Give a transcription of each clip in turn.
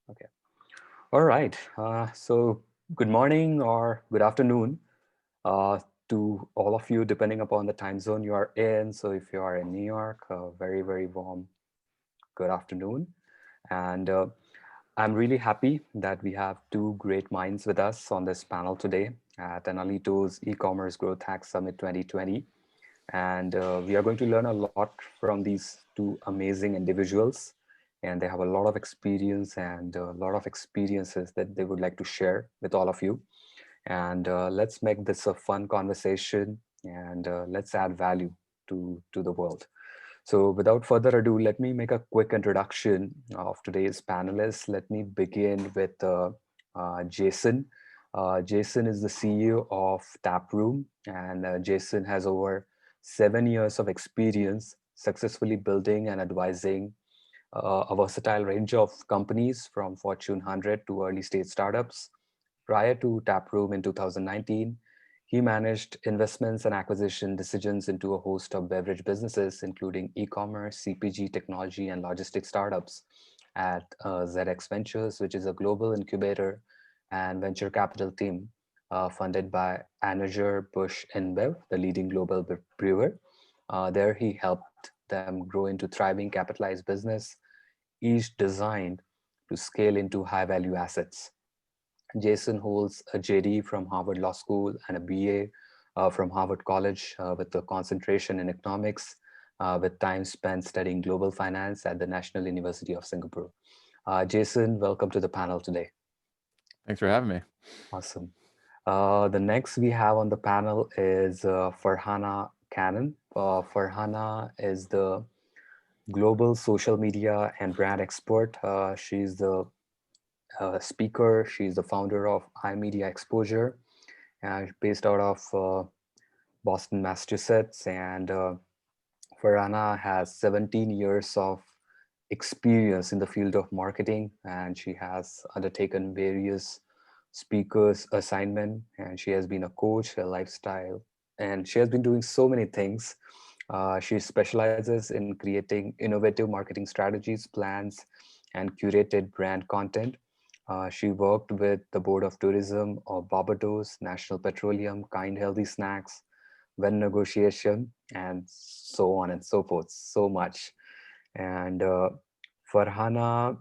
Okay. All right. So good morning or good afternoon uh, to all of you, depending upon the time zone you are in. So if you are in New York, very, very warm good afternoon. And I'm really happy that we have two great minds with us on this panel today at Analito's E-commerce Growth Hack Summit 2020. And we are going to learn a lot from these two amazing individuals. And they have a lot of experience and a lot of experiences that they would like to share with all of you. And let's make this a fun conversation and let's add value to the world. So without further ado, let me make a quick introduction of today's panelists. Let me begin with Jason. Jason is the CEO of Taproom, and Jason has over 7 years of experience successfully building and advising a versatile range of companies from Fortune 100 to early stage startups. Prior to Taproom in 2019, he managed investments and acquisition decisions into a host of beverage businesses, including e-commerce, CPG, technology, and logistics startups at ZX Ventures, which is a global incubator and venture capital team funded by Anheuser-Busch InBev, the leading global brewer. There he helped them grow into thriving capitalized business, each designed to scale into high-value assets. Jason holds a JD from Harvard Law School and a BA from Harvard College with a concentration in economics, with time spent studying global finance at the National University of Singapore. Jason, welcome to the panel today. Thanks for having me. Awesome. The next we have on the panel is Farhana Cannon. Farhana is the global social media and brand expert. She's the speaker. She's the founder of iMedia Exposure, based out of Boston, Massachusetts. And Farhana has 17 years of experience in the field of marketing, and she has undertaken various speakers assignment, and she has been a coach, a lifestyle, and she has been doing so many things. She specializes in creating innovative marketing strategies, plans, and curated brand content. She worked with the Board of Tourism of Barbados, National Petroleum, Kind Healthy Snacks, When Negotiation, and so on and so forth. So much. And Farhana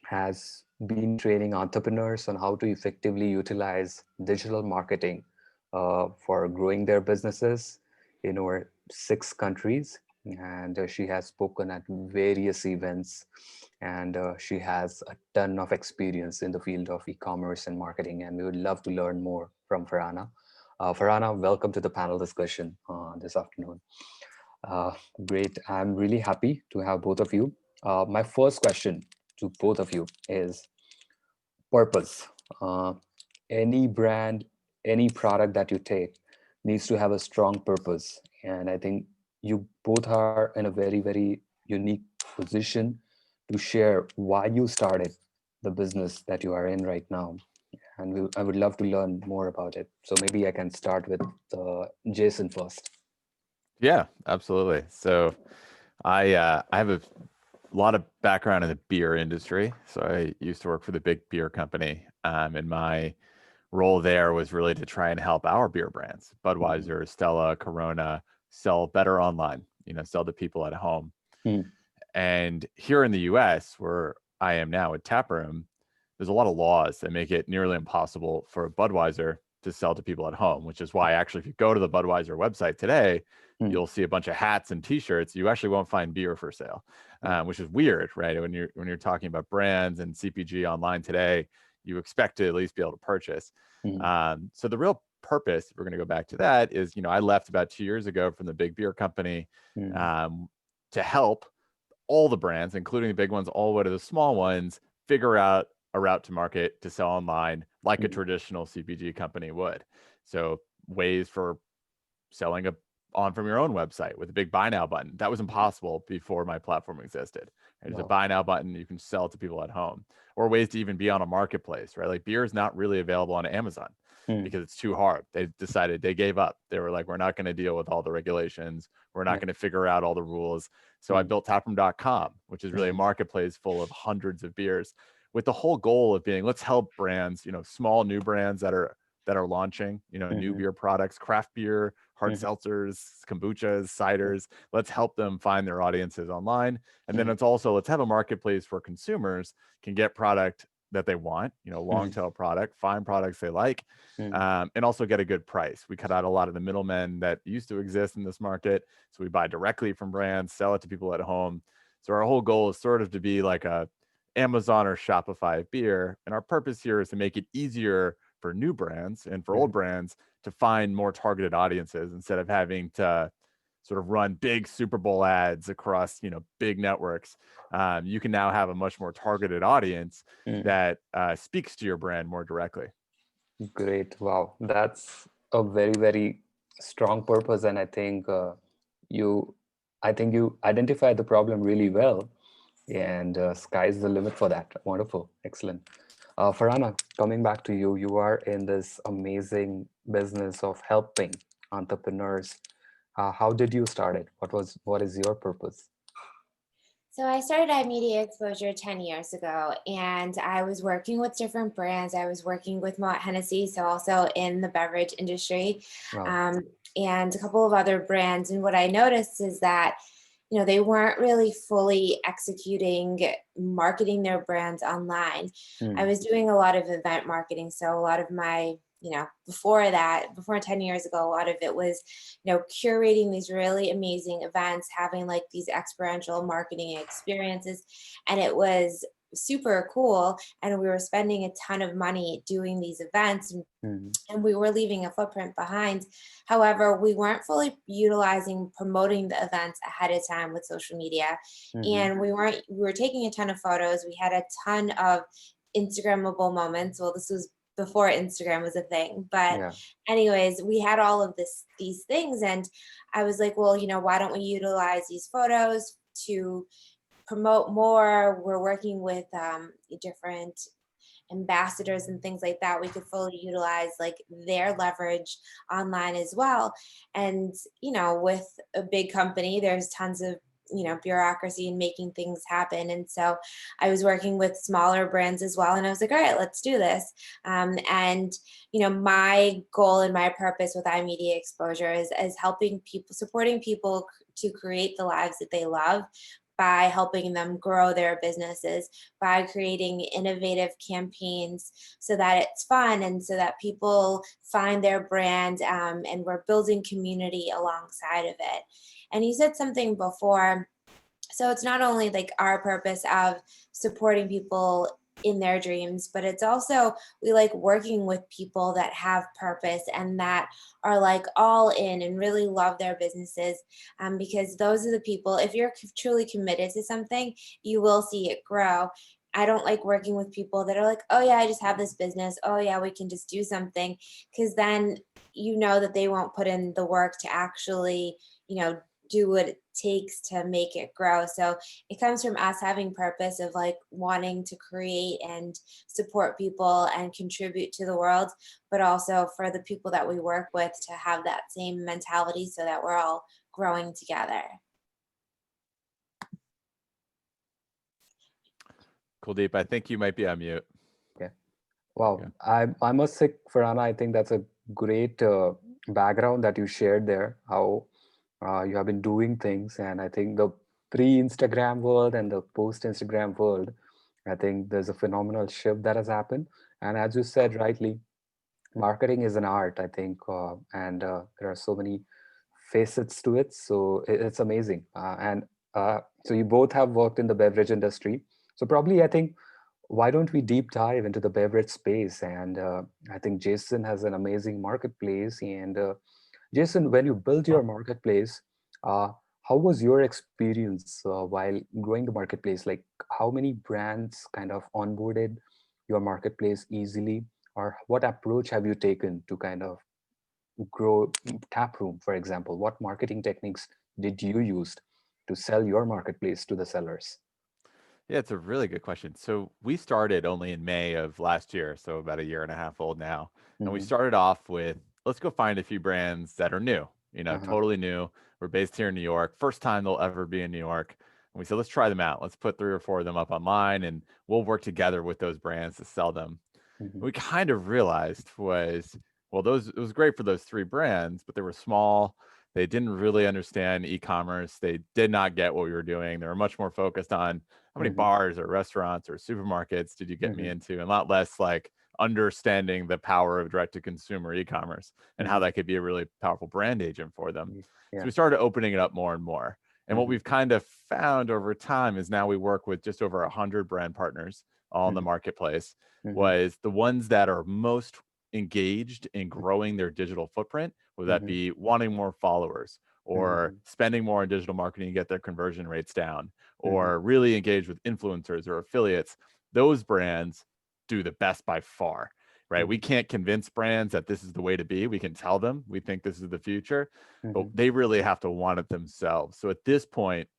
has been training entrepreneurs on how to effectively utilize digital marketing for growing their businesses in over 6 countries. And she has spoken at various events, and she has a ton of experience in the field of e-commerce and marketing. And we would love to learn more from Farhana. Farhana, welcome to the panel discussion this afternoon. Uh, Great. I'm really happy to have both of you. My first question to both of you is purpose. Uh, any brand, any product that you take needs to have a strong purpose. And I think you both are in a very, very unique position to share why you started the business that you are in right now. And I would love to learn more about it. So maybe I can start with Jason first. Yeah, absolutely. So I have a lot of background in the beer industry. So I used to work for the big beer company, and my role there was really to try and help our beer brands, Mhm. Budweiser, Stella, Corona, sell better online. Sell to people at home. Mm, And here in the U.S., where I am now at Taproom, there's a lot of laws that make it nearly impossible for Budweiser to sell to people at home, which is why actually if you go to the Budweiser website today, mm, you'll see a bunch of hats and T-shirts. You actually won't find beer for sale, mm, which is weird, right? When you're talking about brands and CPG online today, you expect to at least be able to purchase. mm, So the real purpose, if we're going to go back to that, is I left about 2 years ago from the big beer company mm, um, to help all the brands, including the big ones, all the way to the small ones, figure out a route to market to sell online like a mm, traditional CPG company would. So ways for selling on from your own website with a big buy now button. That was mm. impossible before my platform existed. There's a Wow. buy now button, you can sell to people at home, or ways to even be on a marketplace, right? Like beer is not really available on Amazon Mm, because it's too hard. They decided, they gave up. They were like, we're not going to deal with all the regulations. We're not yeah. going to figure out all the rules. So I Mm, built taproom.com, which is really a mm, marketplace full of hundreds of beers with the whole goal of being, let's help brands, small new brands that are launching, new Mhm, beer products, craft beer, hard mhm, seltzers, kombuchas, ciders. Let's help them find their audiences online. And then mhm, it's also, let's have a marketplace where consumers can get product that they want, long mhm, tail product, find products they like, mhm, and also get a good price. We cut out a lot of the middlemen that used to exist in this market. So we buy directly from brands, sell it to people at home. So our whole goal is sort of to be like a Amazon or Shopify of beer. And our purpose here is to make it easier for new brands and for old mhm. brands to find more targeted audiences instead of having to sort of run big Super Bowl ads across, big networks. You can now have a much more targeted audience Mm, that speaks to your brand more directly. great. Wow. That's a very, very strong purpose. And you, I think you identified the problem really well. And sky's the limit for that. Wonderful. Excellent. Farhana, coming back to you, you are in this amazing business of helping entrepreneurs. How did you start it? What is your purpose? So I started iMedia Exposure 10 years ago, and I was working with different brands. I was working with Moet Hennessy, so also in the beverage industry, Wow. um, and a couple of other brands. And what I noticed is that, they weren't really fully executing marketing their brands online. I Mm, was doing a lot of event marketing, so a lot of my before 10 years ago, a lot of it was, curating these really amazing events, having like these experiential marketing experiences. And it was super cool. And we were spending a ton of money doing these events, mm, and we were leaving a footprint behind. However, we weren't fully utilizing promoting the events ahead of time with social media. mhm. And we were taking a ton of photos. We had a ton of Instagrammable moments. Well, this was before Instagram was a thing. But Yeah. anyways, we had all of these things. And I was like, well, why don't we utilize these photos to promote more? We're working with different ambassadors and things like that. We could fully utilize like their leverage online as well. And with a big company, there's tons of bureaucracy and making things happen. And so I was working with smaller brands as well, and I was like, all right, let's do this. And my goal and my purpose with iMedia Exposure is helping people, supporting people to create the lives that they love by helping them grow their businesses, by creating innovative campaigns so that it's fun and so that people find their brand, and we're building community alongside of it. And you said something before, so it's not only like our purpose of supporting people in their dreams, but it's also we like working with people that have purpose and that are like all in and really love their businesses, because those are the people, if you're truly committed to something, you will see it grow. I don't like working with people that are like, oh yeah, I just have this business, oh yeah, we can just do something, because then that they won't put in the work to actually you know do what it takes to make it grow. So it comes from us having purpose of like wanting to create and support people and contribute to the world, but also for the people that we work with to have that same mentality so that we're all growing together. Kuldeep, I think you might be on mute. Okay. Wow. Yeah. I must say, Farhana, I think that's a great background that you shared there. How you have been doing things, and I think the pre-Instagram world and the post-Instagram world, I think there's a phenomenal shift that has happened. And as you said rightly, marketing is an art, I think, and there are so many facets to it. So it's amazing. And so you both have worked in the beverage industry. So probably I think why don't we deep dive into the beverage space? And I think Jason has an amazing marketplace. And Jason, when you built your marketplace, uh, how was your experience while growing the marketplace? Like, how many brands kind of onboarded your marketplace easily? Or what approach have you taken to kind of grow Taproom, for example? What marketing techniques did you use to sell your marketplace to the sellers? Yeah, it's a really good question. So we started only in May of last year, so about a year and a half old now. And we Hmm. started off with, let's go find a few brands that are new, Uh-huh. totally new. We're based here in New York. First time they'll ever be in New York. And we said, let's try them out. Let's put 3 or 4 of them up online and we'll work together with those brands to sell them. Mhm. We kind of realized was, well, it was great for those 3 brands, but they were small. They didn't really understand e-commerce. They did not get what we were doing. They were much more focused on how many Mhm. bars or restaurants or supermarkets did you get me Mhm. into, and a lot less like understanding the power of direct to consumer e-commerce and how Mhm. that could be a really powerful brand agent for them. So Yeah. we started opening it up more and more. And what Mhm. we've kind of found over time is now we work with just over 100 brand partners all in the Mhm. marketplace, Mhm. was the ones that are most engaged in growing their digital footprint, whether that Mhm. be wanting more followers or Mhm. spending more on digital marketing to get their conversion rates down, Mhm. or really engaged with influencers or affiliates. Those brands do the best by far, right? We Mhm. can't convince brands that this is the way to be. We can tell them we think this is the future, but Mhm. they really have to want it themselves. So at this point,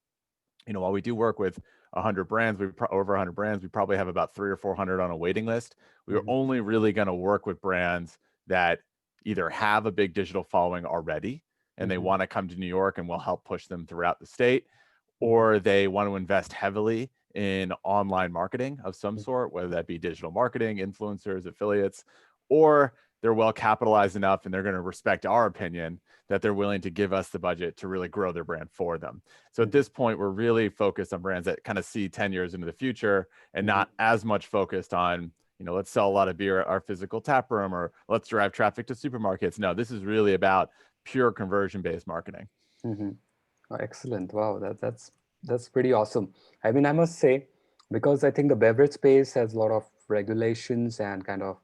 while we do work with 100 brands, over 100 brands, we probably have about 300 or 400 on a waiting list. We are Mhm. only really going to work with brands that either have a big digital following already and they Mhm. want to come to New York and we'll help push them throughout the state, Mhm. or they want to invest heavily in online marketing of some Mhm. sort, whether that be digital marketing, influencers, affiliates, or they're well capitalized enough and they're going to respect our opinion that they're willing to give us the budget to really grow their brand for them. So at Mhm. this point, we're really focused on brands that kind of see 10 years into the future and Mhm. not as much focused on, let's sell a lot of beer at our physical tap room or let's drive traffic to supermarkets. No, this is really about pure conversion based marketing. Mhm. Oh, excellent. Wow, that's pretty awesome. I mean, I must say, because I think the beverage space has a lot of regulations and kind of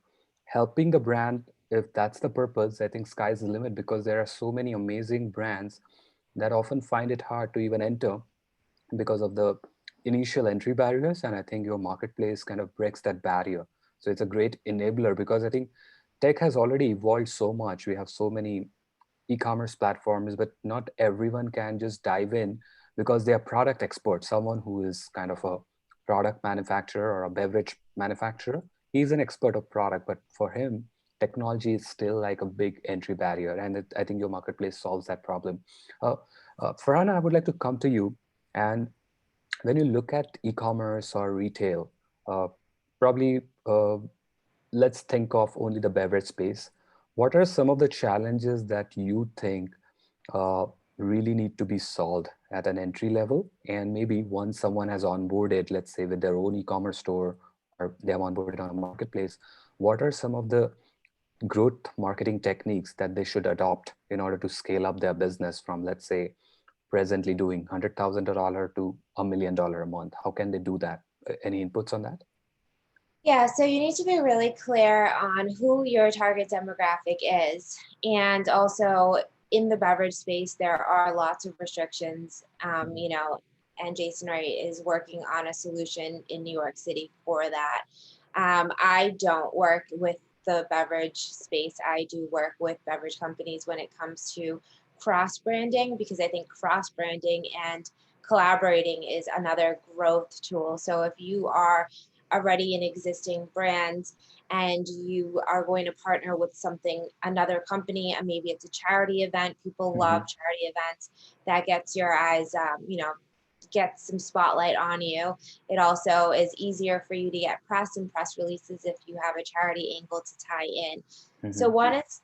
helping the brand, if that's the purpose, I think sky's the limit because there are so many amazing brands that often find it hard to even enter because of the initial entry barriers. And I think your marketplace kind of breaks that barrier. So it's a great enabler because I think tech has already evolved so much. We have so many e-commerce platforms, but not everyone can just dive in because they are product experts. Someone who is kind of a product manufacturer or a beverage manufacturer, he's an expert of product, but for him, technology is still like a big entry barrier. And I think your marketplace solves that problem. Uh, Farhana, I would like to come to you. And when you look at e-commerce or retail, uh, probably let's think of only the beverage space. What are some of the challenges that you think uh, really need to be solved at an entry level? And maybe once someone has onboarded, let's say with their own e-commerce store or they have onboarded on a marketplace, what are some of the growth marketing techniques that they should adopt in order to scale up their business from, let's say, presently doing $100,000 to $1 million a month? How can they do that? Any inputs on that? Yeah, so you need to be really clear on who your target demographic is. And also in the beverage space, there are lots of restrictions, and Jason Wright is working on a solution in New York City for that. I don't work with the beverage space. I do work with beverage companies when it comes to cross branding, because I think cross branding and collaborating is another growth tool. So if you are already an existing brand and you are going to partner with another company, and maybe it's a charity event, people love Mhm. charity events, that gets your eyes, get some spotlight on you. It also is easier for you to get press and press releases if you have a charity angle to tie in. So Mhm. one is,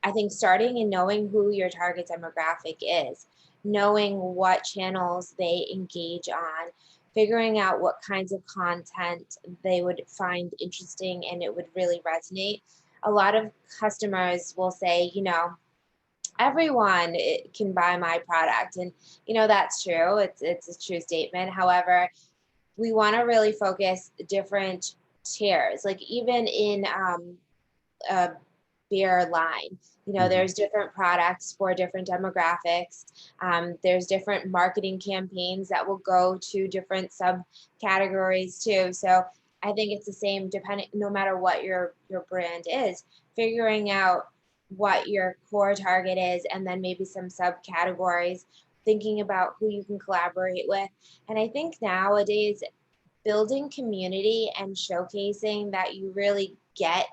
I think, starting and knowing who your target demographic is, knowing what channels they engage on, figuring out what kinds of content they would find interesting and it would really resonate. A lot of customers will say, everyone can buy my product, and that's true. It's a true statement. However, we want to really focus different tiers, like even in a beer line. Mhm. There's different products for different demographics. There's different marketing campaigns that will go to different subcategories too. So I think it's the same depending, no matter what your brand is, figuring out what your core target is, and then maybe some subcategories, thinking about who you can collaborate with. And I think nowadays, building community and showcasing that you really get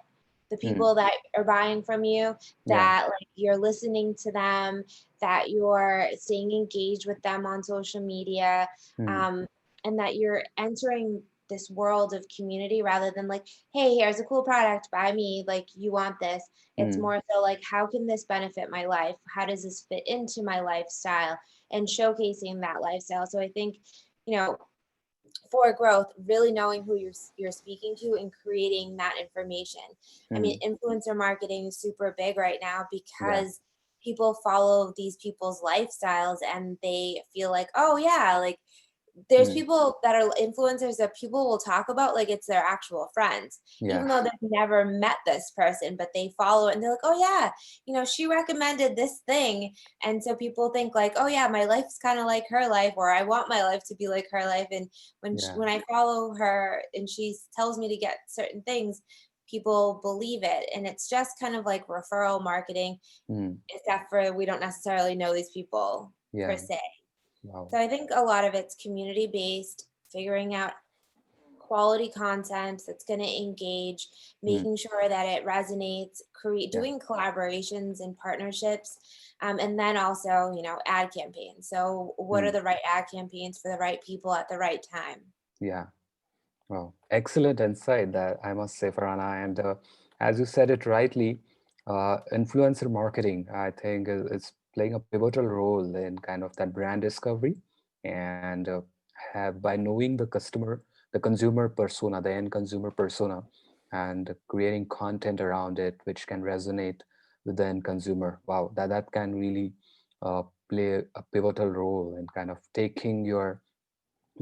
the Mhm. people that are buying from you, Yeah. that like you're listening to them, that you're staying engaged with them on social media, Hmm. and that you're entering this world of community rather than like, hey, here's a cool product, buy me, like you want this. It's Hmm. more so like, how can this benefit my life? How does this fit into my lifestyle? And showcasing that lifestyle. So I think, you know, for growth, really knowing who you're speaking to and creating that information. I mean, Hmm. influencer marketing is super big right now Yeah. because people follow these people's lifestyles and they feel like, oh yeah, like there's Hmm. people that are influencers that people will talk about like it's their actual friends, Yeah. even though they've never met this person, but they follow it and they're like, oh yeah, she recommended this thing. And so people think like, oh yeah, my life's kind of like her life, or I want my life to be like her life. And Yeah. when I follow her and she tells me to get certain things, people believe it. And it's just kind of like referral marketing, Hmm. except for we don't necessarily know these people per Yeah. se. Wow. So I think a lot of it's community based, figuring out quality content that's going to engage, Hmm. making sure that it resonates, Yeah. doing collaborations and partnerships, and then also, ad campaigns. So what are Hmm. the right ad campaigns for the right people at the right time? Yeah. Wow, excellent insight that I must say, Farhana. And as you said it rightly, influencer marketing, I think, is playing a pivotal role in kind of that brand discovery. And have by knowing the consumer persona, the end consumer persona, and creating content around it, which can resonate with the end consumer. Wow, that can really play a pivotal role in kind of taking your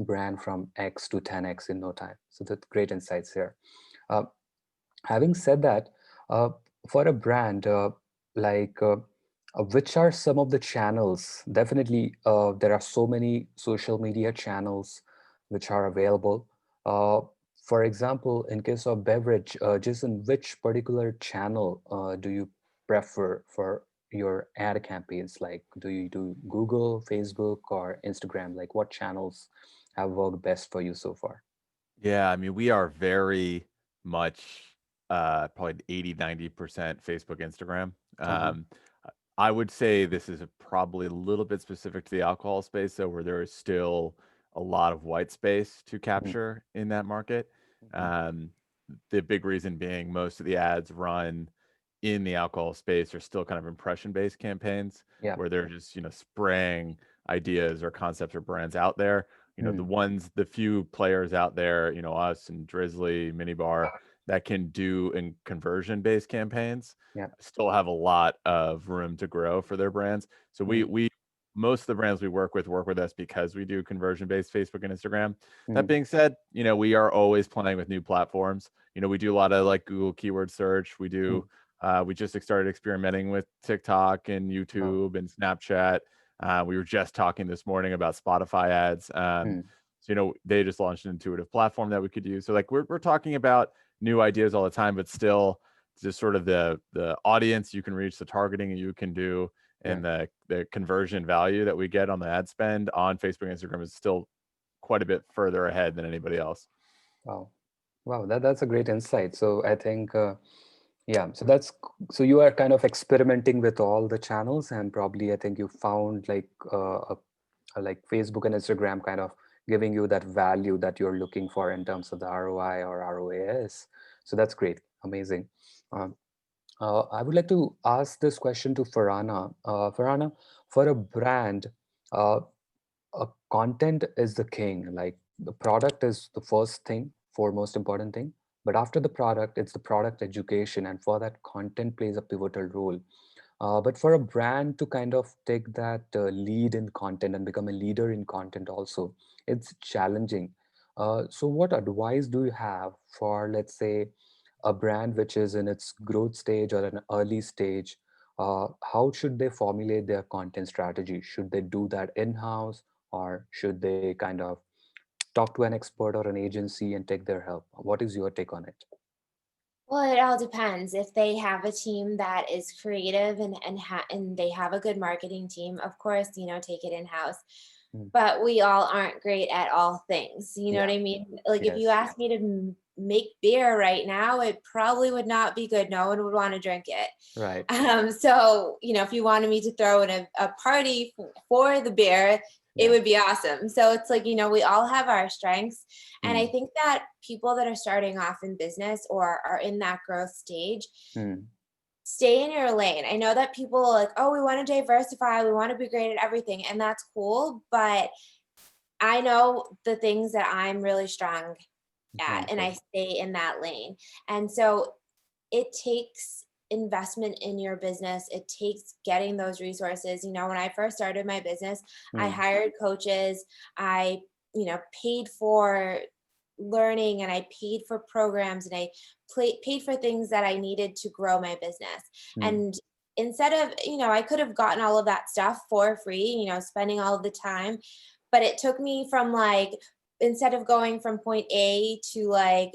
brand from X to 10X in no time. So that's great insights here. Uh, Having said that, uh, for a brand, like which are some of the channels? Definitely, there are so many social media channels which are available. Uh, for example, in case of beverage, Jason, which particular channel do you prefer for your ad campaigns? Like, do you do Google, Facebook, or Instagram? Like, what channels have worked best for you so far? Yeah, I mean, we are very much probably 80-90% Facebook, Instagram. Uh-huh. I would say this is probably a little bit specific to the alcohol space, so where there is still a lot of white space to Mm-hmm. capture in that market. Um, the big reason being most of the ads run in the alcohol space are still kind of impression-based campaigns Yeah. where they're just, spraying ideas or concepts or brands out there. Mm. The few players out there, us and Drizzly, Minibar, that can do in conversion-based campaigns Yeah. still have a lot of room to grow for their brands. So Mm. we most of the brands we work with us because we do conversion-based Facebook and Instagram. That Mm. being said, we are always playing with new platforms. We do a lot of like Google keyword search. Mm. We just started experimenting with TikTok and Wow. YouTube and Snapchat. We were just talking this morning about Spotify ads. Mm. So, they just launched an intuitive platform that we could use. So like we're talking about new ideas all the time, but still just sort of the audience you can reach, the targeting you can do, Yeah. and the conversion value that we get on the ad spend on Facebook and Instagram is still quite a bit further ahead than anybody else. Wow. Wow. That's a great insight. So I think, yeah. So so you are kind of experimenting with all the channels, and probably I think you found like like Facebook and Instagram kind of giving you that value that you're looking for in terms of the ROI or ROAS. So that's great. Amazing. Um, I would like to ask this question to Farhana. Farhana, for a brand, uh, content is the king. Like the product is the first thing, foremost important thing. But after the product, it's the product education, and for that, content plays a pivotal role. But for a brand to kind of take that lead in content and become a leader in content also, it's challenging. So what advice do you have for, let's say, a brand which is in its growth stage or an early stage? How should they formulate their content strategy? Should they do that in-house, or should they kind of talk to an expert or an agency and take their help? What is your take on it? Well, it all depends. If they have a team that is creative and they have a good marketing team, of course, take it in house. Mm. But we all aren't great at all things. You know Yeah. what I mean? Like if you Yes. ask me to make beer right now, it probably would not be good. No one would want to drink it. Right. So, if you wanted me to throw in a party for the beer, it Yeah. would be awesome. So it's like, we all have our strengths. And I Mm. think that people that are starting off in business or are in that growth stage, Mm. stay in your lane. I know that people are like, oh, we want to diversify, we want to be great at everything, and that's cool. But I know the things that I'm really strong at, and I Wonderful. stay in that lane. And so it takes investment in your business. It takes getting those resources. When I first started my business, I Mm. hired coaches. I, paid for learning, and I paid for programs, and I paid for things that I needed to grow my business. Mm. And instead of, I could have gotten all of that stuff for free, spending all of the time, but it took me from like, instead of going from point A to like,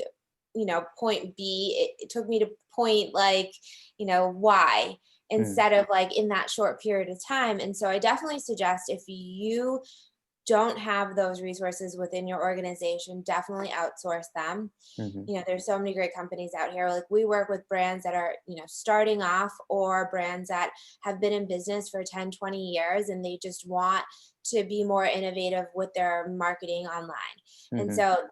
point B, it took me to point like, Y, Mm. instead of like in that short period of time. And so I definitely suggest, if you don't have those resources within your organization, definitely outsource them. Mhm. There's so many great companies out here. Like, we work with brands that are, starting off, or brands that have been in business for 10, 20 years, and they just want to be more innovative with their marketing online. And Mhm. so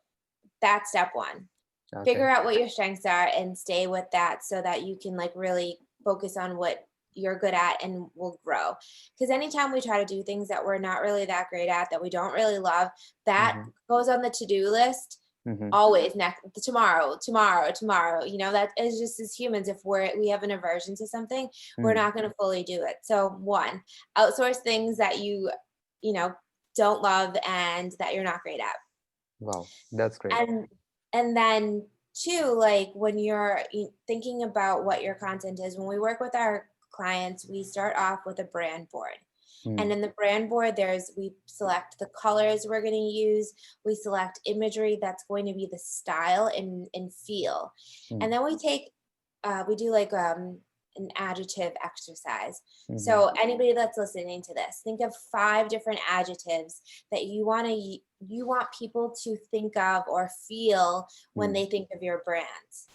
that's step one. Okay. Figure out what your strengths are and stay with that, so that you can like really focus on what you're good at and will grow. Because anytime we try to do things that we're not really that great at, that we don't really love, that Mhm. goes on the to-do list Mhm. always. Next, tomorrow, tomorrow, tomorrow. That is just, as humans, if we have an aversion to something, we're Mm. not going to fully do it. So one, outsource things that you know don't love and that you're not great at. Wow, that's great. And then two, like, when you're thinking about what your content is, when we work with our clients, we start off with a brand board. And Mm. in the brand board, we select the colors we're going to use. We select imagery that's going to be the style and feel. Mm. And then we do like an adjective exercise. Mhm. So anybody that's listening to this, think of 5 different adjectives that you want people to think of or feel when Mm. they think of your brand.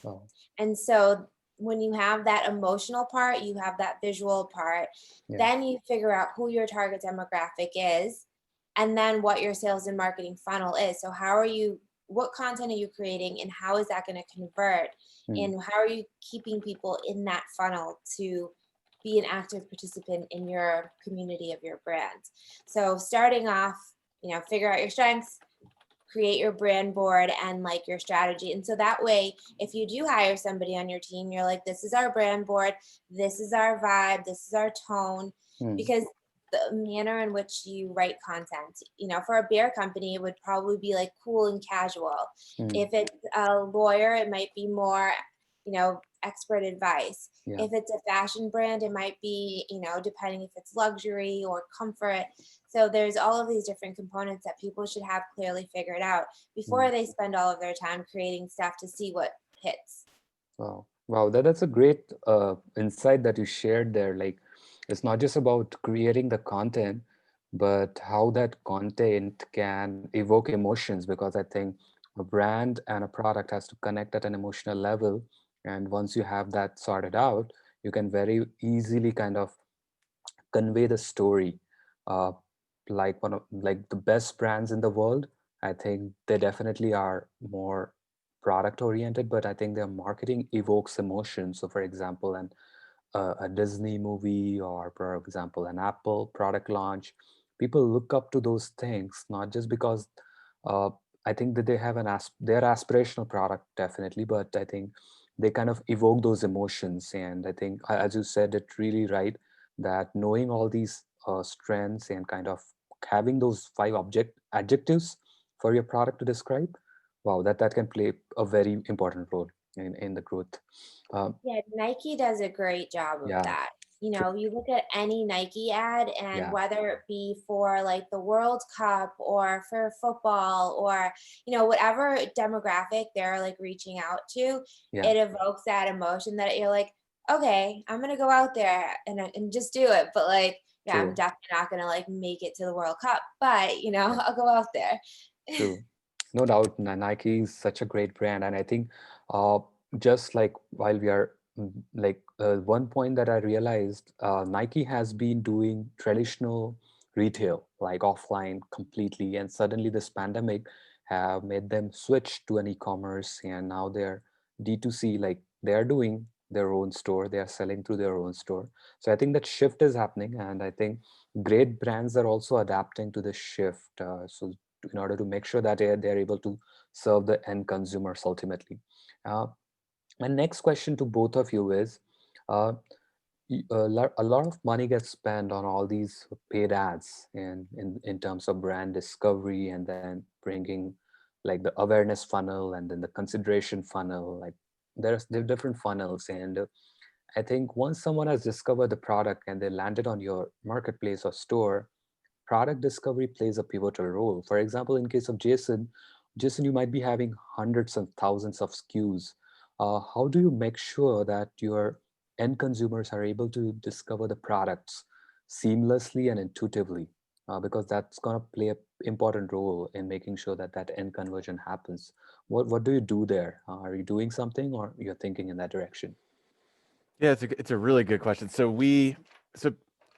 Wow. And so when you have that emotional part, you have that visual part, Yeah. then you figure out who your target demographic is, and then what your sales and marketing funnel is. So what content are you creating, and how is that going to convert? Mm. And how are you keeping people in that funnel to be an active participant in your community of your brand? So starting off, figure out your strengths, create your brand board and like your strategy. And so that way, if you do hire somebody on your team, you're like, this is our brand board, this is our vibe, this is our tone. Mm. Because the manner in which you write content, for a beer company, it would probably be like cool and casual. Mm. If it's a lawyer, it might be more, expert advice. Yeah. If it's a fashion brand, it might be, depending if it's luxury or comfort. So there's all of these different components that people should have clearly figured out before Mm. they spend all of their time creating stuff to see what hits. Wow. Wow, that's a great insight that you shared there. Like, it's not just about creating the content, but how that content can evoke emotions, because I think a brand and a product has to connect at an emotional level. And once you have that sorted out, you can very easily kind of convey the story. Uh, like like the best brands in the world, I think they definitely are more product oriented, but I think their marketing evokes emotion. So, for example, a Disney movie, or for example, an Apple product launch, people look up to those things not just because uh, I think that they have their aspirational product definitely, but I think they kind of evoke those emotions. And I think, as you said it really right, that knowing all these strengths and kind of having those 5 adjectives for your product to describe, wow, that can play a very important role in the growth. Um, Yeah, Nike does a great job of yeah, that. true. You look at any Nike ad, and Yeah, whether it be for like the World Cup or for football, or, whatever demographic they're like reaching out to, yeah, it evokes that emotion that you're like, okay, I'm going to go out there and just do it. But like, yeah, I'm true, definitely not going to like make it to the World Cup, but, I'll go out there. true. No doubt, Nike is such a great brand, and I think uh, just like while we are one point that I realized, Nike has been doing traditional retail like offline completely, and suddenly this pandemic have made them switch to an e-commerce, and now they're D2C, like they are doing their own store, they are selling through their own store. So I think that shift is happening, and I think great brands are also adapting to this shift. So in order to make sure that they're able to serve the end consumers ultimately. Uh, my next question to both of you is, uh, a lot of money gets spent on all these paid ads in terms of brand discovery, and then bringing like the awareness funnel and then the consideration funnel. Like there are different funnels, and I think once someone has discovered the product and they landed on your marketplace or store, product discovery plays a pivotal role. For example, in case of Jason, you might be having hundreds and thousands of SKUs. How do you make sure that your end consumers are able to discover the products seamlessly and intuitively? Because that's going to play an important role in making sure that that end conversion happens. What do you do there? Are you doing something, or you're thinking in that direction? Yeah, it's a really good question. So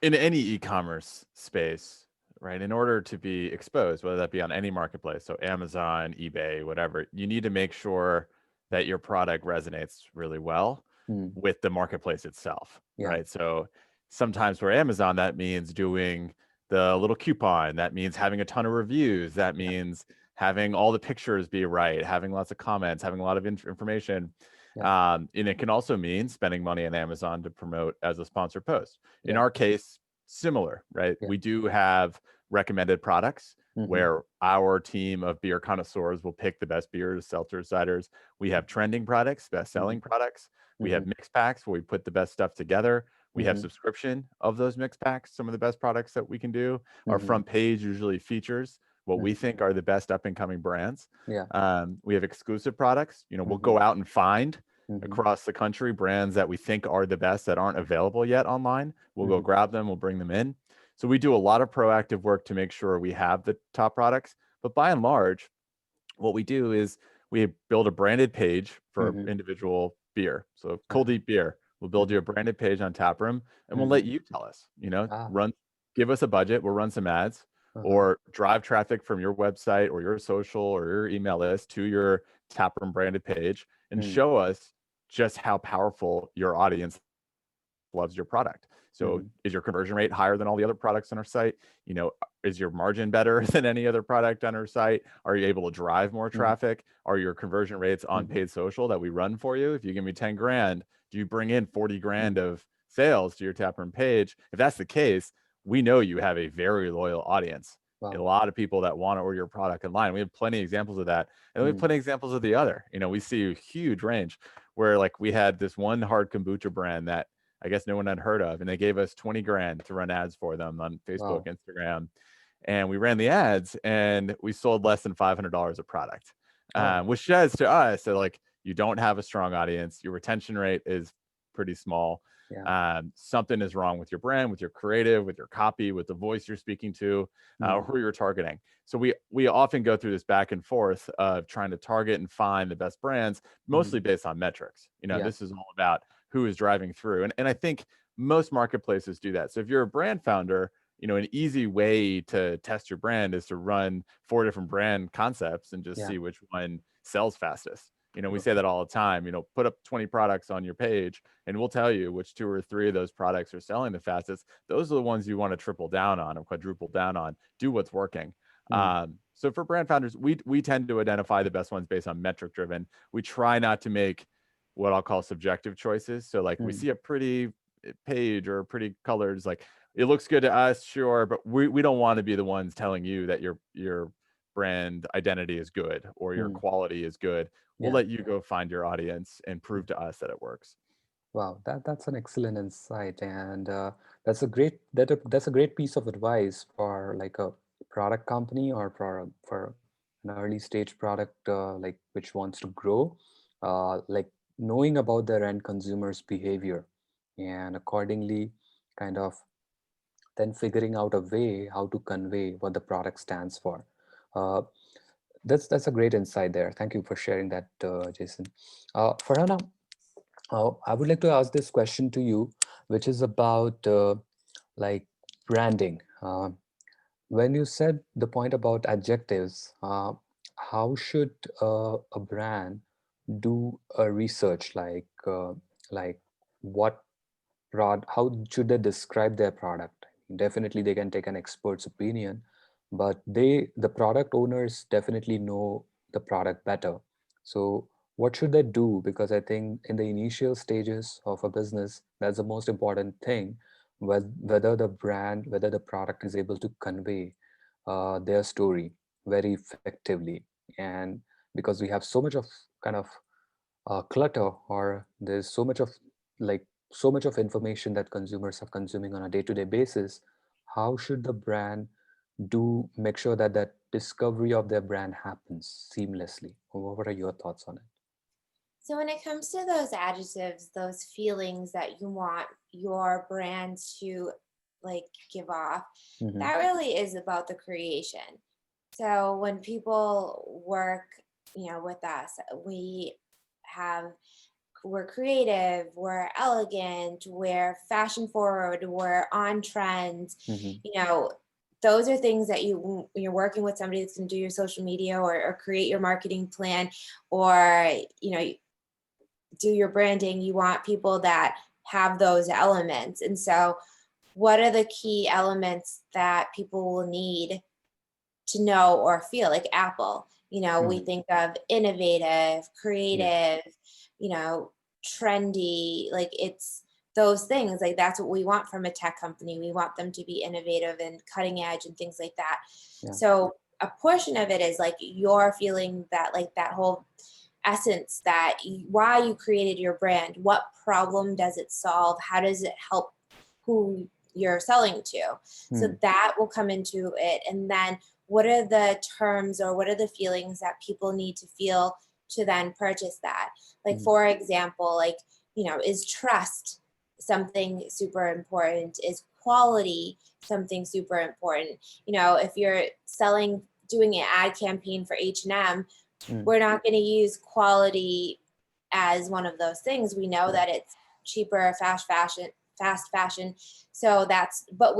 in any e-commerce space, right, in order to be exposed, whether that be on any marketplace, so Amazon, eBay, whatever, you need to make sure that your product resonates really well Hmm. with the marketplace itself, Yeah. right? So sometimes for Amazon, that means doing the little coupon, that means having a ton of reviews, that Yeah. means having all the pictures be right, having lots of comments, having a lot of information. Yeah. And it can also mean spending money on Amazon to promote as a sponsored post. In Yeah. our case, similar, right? Yeah. We do have recommended products Hmm. where our team of beer connoisseurs will pick the best beers, seltzers, ciders. We have trending products, best Hmm. selling products. We Hmm. have mix packs where we put the best stuff together. We have Hmm. subscription of those mix packs. Some of the best products that we can do. Our Hmm. front page usually features what we Hmm. think are the best up and coming brands. Yeah. We have exclusive products. We'll Hmm. go out and find Hmm. across the country brands that we think are the best that aren't available yet online. We'll go Hmm. grab them, we'll bring them in. So we do a lot of proactive work to make sure we have the top products. But by and large, what we do is we build a branded page for Hmm. individual beer. So Cold Uh-huh. Deep Beer, we'll build you a branded page on Taproom, and we'll let Hmm. you tell us, Ah. run, give us a budget, we'll run some ads Uh-huh. or drive traffic from your website or your social or your email list to your Taproom branded page and Hmm. show us just how powerful your audience loves your product. So Hmm. is your conversion rate higher than all the other products on our site? Is your margin better than any other product on our site? Are you able to drive more Hmm. traffic? Are your conversion rates on Hmm. paid social that we run for you? If you give me 10 grand, do you bring in 40 Hmm. grand of sales to your Taproom page? If that's the case, we know you have a very loyal audience. A Wow. lot of people that want to order your product online. We have plenty of examples of that. And then we have Hmm. plenty of examples of the other. We see a huge range where like we had this one hard kombucha brand that I guess no one had heard of. And they gave us 20 grand to run ads for them on Facebook, Wow. Instagram. And we ran the ads and we sold less than $500 of product, Oh. which says to us that like you don't have a strong audience. Your retention rate is pretty small. Yeah. Something is wrong with your brand, with your creative, with your copy, with the voice you're speaking to, Hmm. who you're targeting. So we often go through this back and forth of trying to target and find the best brands, Hmm. mostly based on metrics. Yeah. This is all about who is driving through. And I think most marketplaces do that. So if you're a brand founder, an easy way to test your brand is to run 4 different brand concepts and just Yeah. see which one sells fastest. We say Okay. that all the time, put up 20 products on your page and we'll tell you which 2 or 3 of those products are selling the fastest. Those are the ones you want to triple down on or quadruple down on, do what's working. Hmm. So for brand founders, we tend to identify the best ones based on metric driven. We try not to make what I'll call subjective choices. So like we Hmm. see a pretty page or pretty colors, like it looks good to us, sure, but we don't want to be the ones telling you that your brand identity is good or your Hmm. quality is good. We'll Yeah. let you go find your audience and prove to us that it works. Wow, that's an excellent insight, and that's a great piece of advice for like a product company or for an early stage product like which wants to grow, like knowing about their end consumers' behavior, and accordingly, kind of then figuring out a way how to convey what the product stands for. Uh, That's a great insight there. Thank you for sharing that, Jason. Farhana, I would like to ask this question to you, which is about like branding. When you said the point about adjectives, how should a brand do a research like what how should they describe their product? Definitely they can take an expert's opinion, but the product owners definitely know the product better. So what should they do? Because I think in the initial stages of a business, that's the most important thing, whether the brand, whether the product is able to convey their story very effectively. And because we have so much of kind of clutter, or there's so much of like so much of information that consumers are consuming on a day-to-day basis, how should the brand do make sure that that discovery of their brand happens seamlessly? What are your thoughts on it? So when it comes to those adjectives, those feelings that you want your brand to like give off, Mm-hmm. that really is about the creation. So when people work, with us, we have we're creative, we're elegant, we're fashion forward, we're on trend. Mm-hmm. You know, those are things that when you're working with somebody that's going to do your social media or create your marketing plan, or do your branding. You want people that have those elements. And so, what are the key elements that people will need to know or feel? Like Apple, we Mm-hmm. think of innovative, Yeah. creative, trendy. Like it's those things. Like that's what we want from a tech company. We want them to be innovative and cutting edge and things like that. Yeah. So a portion of it is like you're feeling that, like that whole essence, that why you created your brand, what problem does it solve, how does it help who you're selling to. So Mm. that will come into it. And then what are the terms or what are the feelings that people need to feel to then purchase that? Like, Mm. for example, like, is trust something super important? Is quality something super important? If you're doing an ad campaign for H&M, Mm. we're not going to use quality as one of those things. We know Yeah. that it's cheaper, fast fashion. So but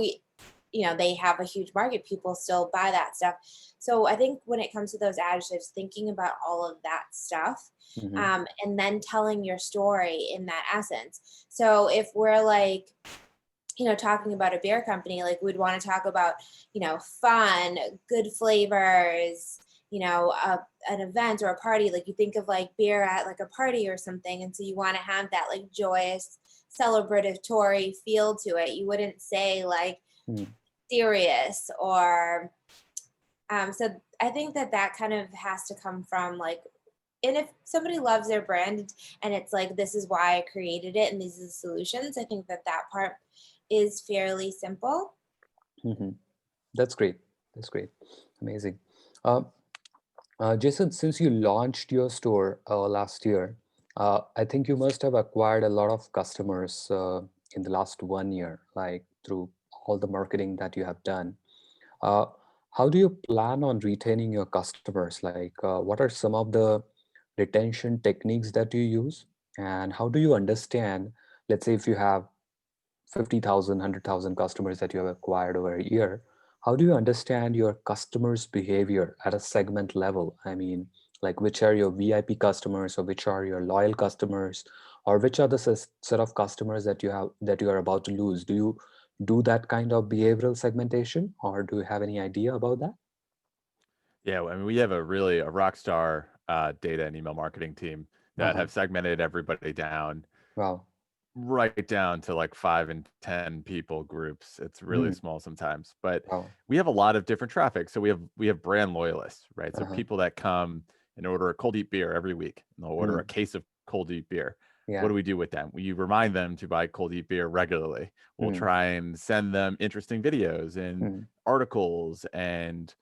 they have a huge market. People still buy that stuff. So I think when it comes to those adjectives, thinking about all of that stuff, Mm-hmm. and then telling your story in that essence. So if we're like, talking about a beer company, like we'd want to talk about, fun, good flavors, an event or a party. Like you think of like beer at like a party or something. And so you want to have that like joyous, celebratory feel to it. You wouldn't say like Mm. serious or, so I think that kind of has to come from like, and if somebody loves their brand and it's like, this is why I created it and these are the solutions, I think that part is fairly simple. Mm-hmm. That's great. That's great. Amazing. Um, Jason, since you launched your store last year, I think you must have acquired a lot of customers in the last 1 year, like through all the marketing that you have done. Uh, how do you plan on retaining your customers? Like, what are some of the retention techniques that you use? And how do you understand, let's say if you have 50,000, 100,000 customers that you have acquired over a year, how do you understand your customers' behavior at a segment level? I mean, like which are your VIP customers, or which are your loyal customers, or which are the set of customers that you are about to lose? Do you do that kind of behavioral segmentation, or do you have any idea about that? Yeah, I mean, we have a rock star data and email marketing team that Uh-huh. have segmented everybody down Wow. right down to like 5 and 10 people groups. It's really Hmm. small sometimes, but Wow. we have a lot of different traffic. So we have brand loyalists, right? So Uh-huh. people that come and order a cold deep beer every week, and they'll order a Hmm. case of cold deep beer. What Yeah. do we do with them? We remind them to buy cold deep beer regularly. We'll Hmm. try and send them interesting videos and Hmm. articles and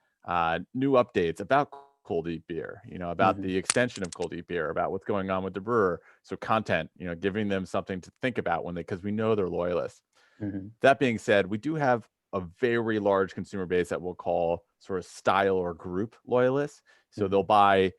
new updates about cold deep beer, about Hmm. the extension of cold deep beer, about what's going on with the brewer. So content, giving them something to think about because we know they're loyalists. Hmm. That being said, we do have a very large consumer base that we'll call sort of style or group loyalists. So they'll buy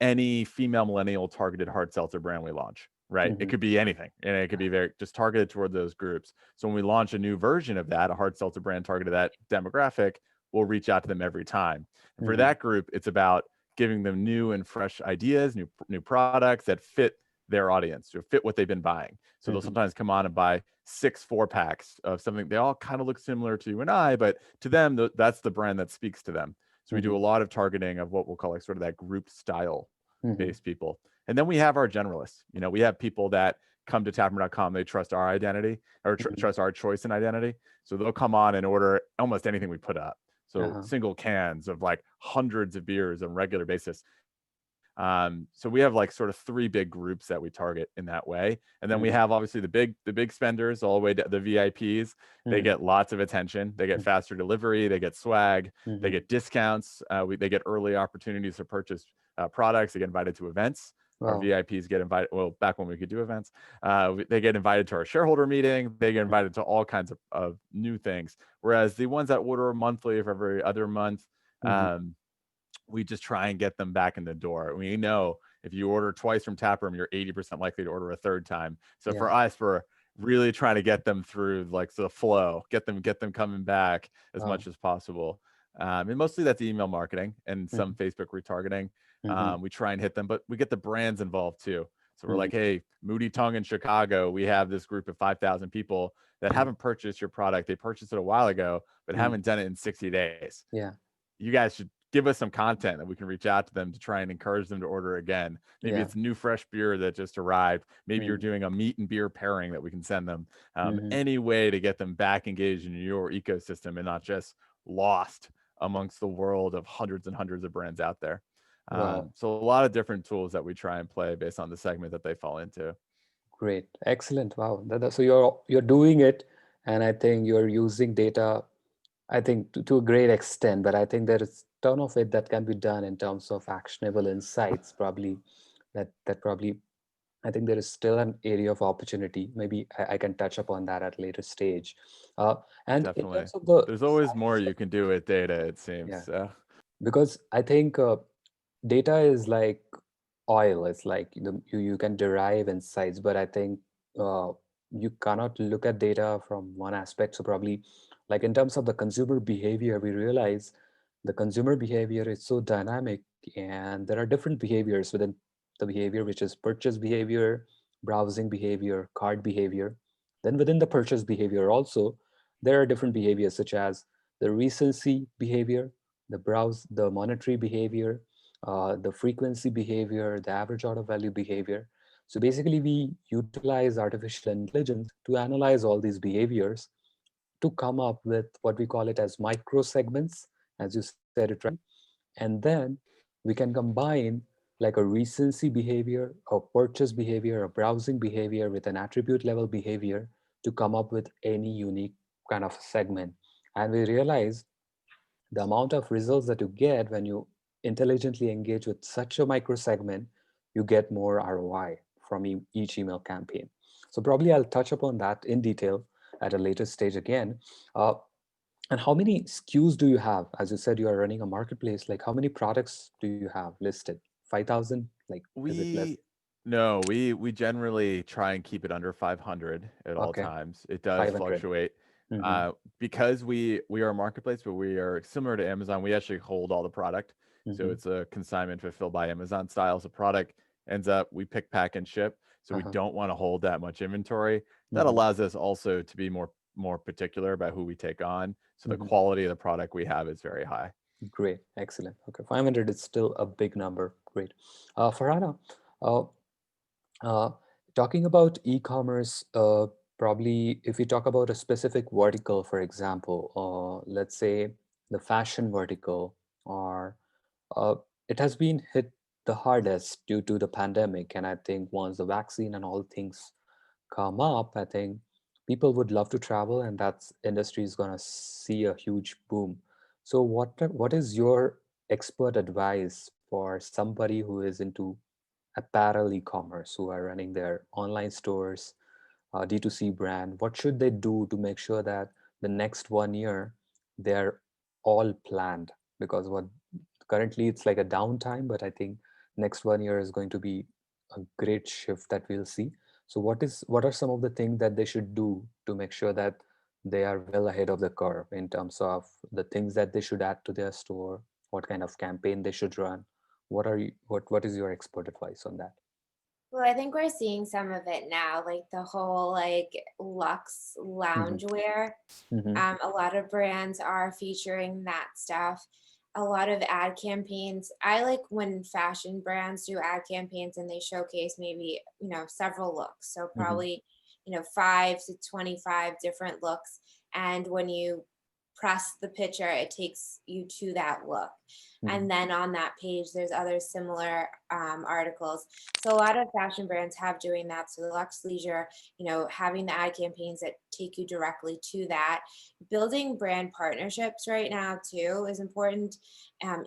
any female millennial targeted hard seltzer brand we launch, right? It could be anything, and it could be very just targeted toward those groups. So when we launch a new version of that, a hard seltzer brand targeted that demographic, we'll reach out to them every time. And for that group, it's about giving them new and fresh ideas, new products that fit their audience or fit what they've been buying. So they'll sometimes come on and buy 6 4-packs of something. They all kind of look similar to you and I, but to them, that's the brand that speaks to them. So we do a lot of targeting of what we'll call like sort of that group style based people. And then we have our generalists. You know, we have people that come to taproom.com, they trust our identity or trust our choice in identity. So they'll come on and order almost anything we put up. So single cans of like hundreds of beers on a regular basis. So we have like sort of 3 big groups that we target in that way. And then we have obviously the big spenders all the way to the VIPs. They get lots of attention. They get faster delivery. They get swag. They get discounts. They get early opportunities to purchase products. They get invited to events. Our VIPs get invited. Well, back when we could do events, they get invited to our shareholder meeting. They get invited to all kinds of new things. Whereas the ones that order monthly or every other month, we just try and get them back in the door. We know if you order twice from Taproom, you're 80% likely to order a third time. So for us, we're really trying to get them through like the flow, get them coming back as much as possible. And mostly that's email marketing and some Facebook retargeting. We try and hit them, but we get the brands involved too. So we're like, hey, Moody Tongue in Chicago, we have this group of 5,000 people that haven't purchased your product. They purchased it a while ago, but haven't done it in 60 days. You guys should give us some content that we can reach out to them to try and encourage them to order again. Maybe it's new fresh beer that just arrived. Maybe you're doing a meat and beer pairing that we can send them. Any way to get them back engaged in your ecosystem and not just lost amongst the world of hundreds and hundreds of brands out there. So a lot of different tools that we try and play based on the segment that they fall into. Great, excellent. Wow. So you're doing it, and I think you're using data, I think to a great extent, but I think there is a ton of it that can be done in terms of actionable insights. Probably that probably I think there is still an area of opportunity. Maybe I can touch upon that at a later stage. And in Definitely. terms of the There's always more you can do with data, it seems. yeah, So. because I think data is like oil. It's like you can derive insights, but I think you cannot look at data from one aspect. So probably like in terms of the consumer behavior, we realize the consumer behavior is so dynamic, and there are different behaviors within the behavior, which is purchase behavior, browsing behavior, cart behavior. Then within the purchase behavior also, there are different behaviors such as the recency behavior, the monetary behavior, the frequency behavior, the average order value behavior. So basically, we utilize artificial intelligence to analyze all these behaviors to come up with what we call it as micro segments, as you said it right. And then we can combine like a recency behavior, a purchase behavior, a browsing behavior with an attribute level behavior to come up with any unique kind of segment. And we realize the amount of results that you get when you intelligently engage with such a micro segment, you get more ROI from each email campaign. So probably I'll touch upon that in detail at a later stage again. And how many SKUs do you have? As you said, you are running a marketplace. Like how many products do you have listed? 5,000? Like, is it less? No, we generally try and keep it under 500 at all Okay, times. It does 500. fluctuate. Because we are a marketplace, but we are similar to Amazon. We actually hold all the product. So it's a consignment fulfilled by Amazon style. So product ends up, we pick, pack, and ship. So we don't want to hold that much inventory. That allows us also to be more particular about who we take on. So the quality of the product we have is very high. Great, excellent. Okay, 500 is still a big number. Great. Farhana, uh, uh, talking about e-commerce, probably if we talk about a specific vertical, for example, let's say the fashion vertical, or uh, it has been hit the hardest due to the pandemic. And I think once the vaccine and all things come up, I think people would love to travel, and that industry is going to see a huge boom. So what is your expert advice for somebody who is into apparel e-commerce, who are running their online stores, D2C brand? What should they do to make sure that the next 1 year they're all planned? Because what currently it's like a downtime, but I think next 1 year is going to be a great shift that we'll see. So what are some of the things that they should do to make sure that they are well ahead of the curve in terms of the things that they should add to their store, what kind of campaign they should run? What is your expert advice on that? Well, I think we're seeing some of it now, like the whole like luxe Hmm. loungewear. Hmm. A lot of brands are featuring that stuff. A lot of ad campaigns. I like when fashion brands do ad campaigns and they showcase maybe, several looks. So Hmm. probably, 5 to 25 different looks. And when you press the picture, it takes you to that look. Hmm. And then on that page, there's other similar articles. So a lot of fashion brands have doing that. So the Lux Leisure, having the ad campaigns that take you directly to that. Building brand partnerships right now too is important.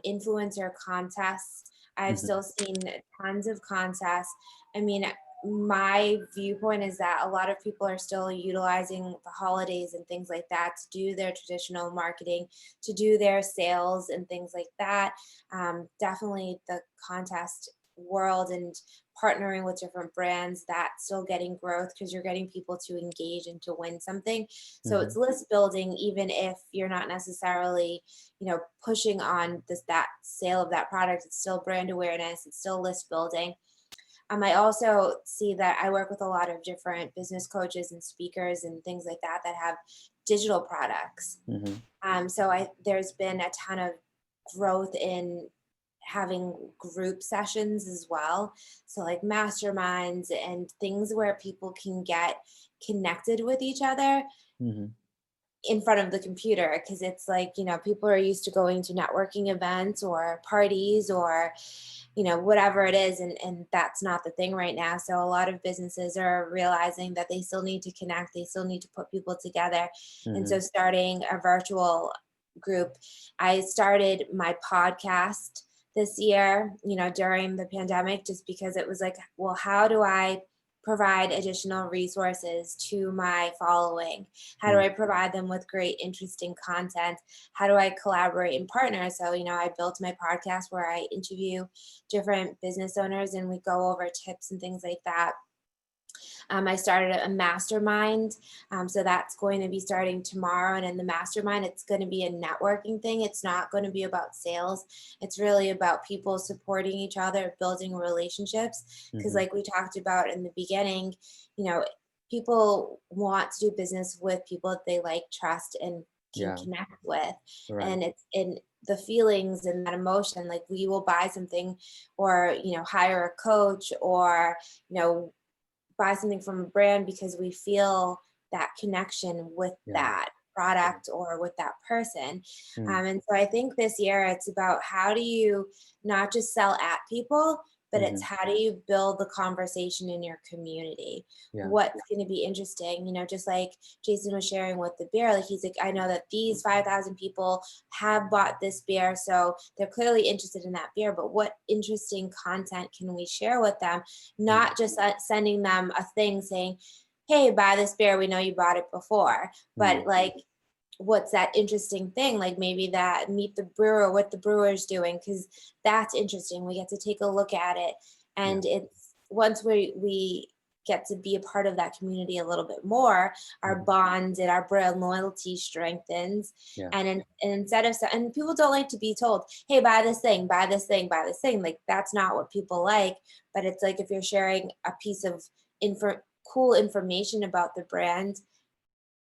Influencer contests. I've Hmm. still seen tons of contests. I mean, my viewpoint is that a lot of people are still utilizing the holidays and things like that to do their traditional marketing, to do their sales and things like that. Definitely the contest world and partnering with different brands, that's still getting growth because you're getting people to engage and to win something. So Hmm. it's list building, even if you're not necessarily, pushing on that sale of that product. It's still brand awareness. It's still list building. I also see that I work with a lot of different business coaches and speakers and things like that that have digital products. Hmm. So there's been a ton of growth in having group sessions as well. So like masterminds and things where people can get connected with each other Hmm. in front of the computer, because it's like, people are used to going to networking events or parties or whatever it is, and that's not the thing right now. So a lot of businesses are realizing that they still need to connect, they still need to put people together. And Hmm. so starting a virtual group, I started my podcast this year, during the pandemic, just because it was like, well, how do I provide additional resources to my following? How do I provide them with great, interesting content? How do I collaborate and partner? So, I built my podcast where I interview different business owners and we go over tips and things like that. I started a mastermind. So that's going to be starting tomorrow. And in the mastermind, it's going to be a networking thing. It's not going to be about sales. It's really about people supporting each other, building relationships. Because, Hmm. like we talked about in the beginning, you know, people want to do business with people that they like, trust, and can Yeah. connect with. Right. And it's in the feelings and that emotion, like we will buy something or, hire a coach or, you know, buy something from a brand because we feel that connection with Yeah. that Right. product or with that person. Mm. And so I think this year it's about how do you not just sell at people, but it's Hmm. how do you build the conversation in your community? Yeah. What's going to be interesting? Just like Jason was sharing with the beer, like he's like, I know that these 5,000 people have bought this beer, so they're clearly interested in that beer, but what interesting content can we share with them? Mm. Not just sending them a thing saying, hey, buy this beer, we know you bought it before, but Mm. like, what's that interesting thing, like maybe that meet the brewer, what the brewer's doing, because that's interesting. We get to take a look at it, Yeah. and it's once we get to be a part of that community a little bit more, our Hmm. bond and our brand loyalty strengthens. Yeah. And instead of and people don't like to be told, hey, buy this thing, buy this thing, buy this thing, like that's not what people like. But it's like if you're sharing a piece of cool information about the brand,